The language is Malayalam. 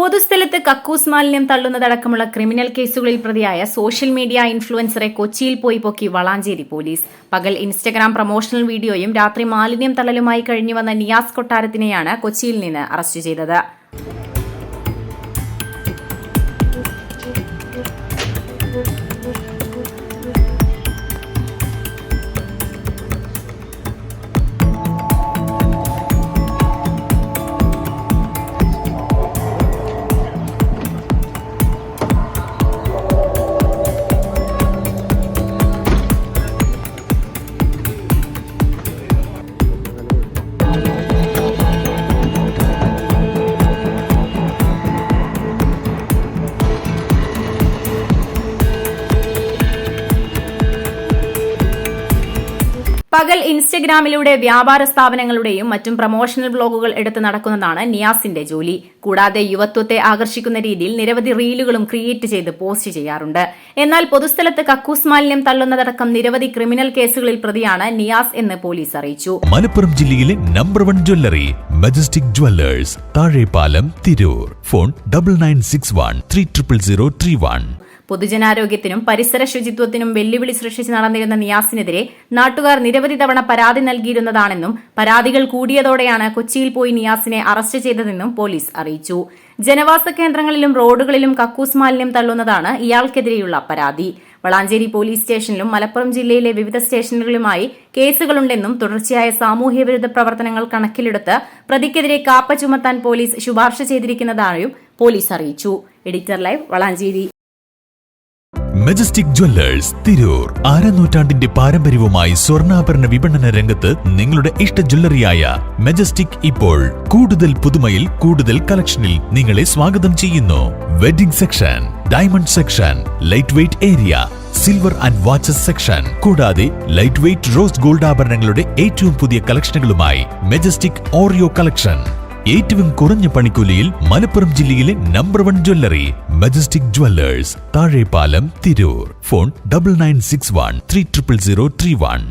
പൊതുസ്ഥലത്ത് കക്കൂസ് മാലിന്യം തള്ളുന്നതടക്കമുള്ള ക്രിമിനൽ കേസുകളിൽ പ്രതിയായ സോഷ്യൽ മീഡിയ ഇൻഫ്ലുവൻസറെ കൊച്ചിയിൽ പോയി പൊക്കി വളാഞ്ചേരി പോലീസ്. പകൽ ഇൻസ്റ്റഗ്രാം പ്രൊമോഷണൽ വീഡിയോയും രാത്രി മാലിന്യം തള്ളലുമായി കഴിഞ്ഞുവന്ന നിയാസ് കൊട്ടാരത്തിനെയാണ് കൊച്ചിയിൽ നിന്ന് അറസ്റ്റ് ചെയ്തത്. പകൽ ഇൻസ്റ്റഗ്രാമിലൂടെ വ്യാപാര സ്ഥാപനങ്ങളുടെയും മറ്റും പ്രൊമോഷണൽ വ്ലോഗുകൾ എടുത്ത് നടക്കുന്നതാണ് നിയാസിന്റെ ജോലി. കൂടാതെ യുവത്വത്തെ ആകർഷിക്കുന്ന രീതിയിൽ നിരവധി റീലുകളും ക്രിയേറ്റ് ചെയ്ത് പോസ്റ്റ് ചെയ്യാറുണ്ട്. എന്നാൽ പൊതുസ്ഥലത്ത് കക്കൂസ് മാലിന്യം തള്ളുന്നതടക്കം നിരവധി ക്രിമിനൽ കേസുകളിൽ പ്രതിയാണ് നിയാസ് എന്ന് പോലീസ് അറിയിച്ചു. മലപ്പുറം ജില്ലയിലെ number 1 jewellery majestic Jewellers, Thazhepalam, Tirur. Phone 9961 300031. പൊതുജനാരോഗ്യത്തിനും പരിസര ശുചിത്വത്തിനും വെല്ലുവിളി സൃഷ്ടിച്ച് നടന്നിരുന്ന നിയാസിനെതിരെ നാട്ടുകാർ നിരവധി തവണ പരാതി നൽകിയിരുന്നതാണെന്നും പരാതികൾ കൂടിയതോടെയാണ് കൊച്ചിയിൽ പോയി നിയാസിനെ അറസ്റ്റ് ചെയ്തതെന്നും പോലീസ് അറിയിച്ചു. ജനവാസ കേന്ദ്രങ്ങളിലും റോഡുകളിലും കക്കൂസ് മാലിന്യം തള്ളുന്നതാണ് ഇയാൾക്കെതിരെയുള്ള പരാതി. വളാഞ്ചേരി പോലീസ് സ്റ്റേഷനിലും മലപ്പുറം ജില്ലയിലെ വിവിധ സ്റ്റേഷനുകളുമായി കേസുകളുണ്ടെന്നും തുടർച്ചയായ സാമൂഹ്യവിരുദ്ധ പ്രവർത്തനങ്ങൾ കണക്കിലെടുത്ത് പ്രതിക്കെതിരെ കാപ്പ ചുമത്താൻ പോലീസ് ശുപാർശ ചെയ്തിരിക്കുന്നതായും പോലീസ് അറിയിച്ചു. Editor live, Valanchery. Majestic jewellers, Tirur. അരനൂറ്റാണ്ടിന്റെ പാരമ്പര്യവുമായി സ്വർണ്ണാഭരണ വിപണന രംഗത്ത് നിങ്ങളുടെ ഇഷ്ട ജ്വല്ലറിയായ മജസ്റ്റിക് ഇപ്പോൾ കൂടുതൽ പുതുമയിൽ കൂടുതൽ കളക്ഷനിൽ നിങ്ങളെ സ്വാഗതം ചെയ്യുന്നു. Wedding section, diamond section, light weight area, silver and watches section, കൂടാതെ ലൈറ്റ് വെയ്റ്റ് റോസ് ഗോൾഡ് ആഭരണങ്ങളുടെ ഏറ്റവും പുതിയ കളക്ഷനുകളുമായി മജസ്റ്റിക് ഓറിയോ കളക്ഷൻ. ഏറ്റവും കുറഞ്ഞ പണിക്കൂലിയിൽ മലപ്പുറം ജില്ലയിലെ number 1 jewellery majestic Jewellers, Thazhepalam, Tirur. Phone 9961 300031.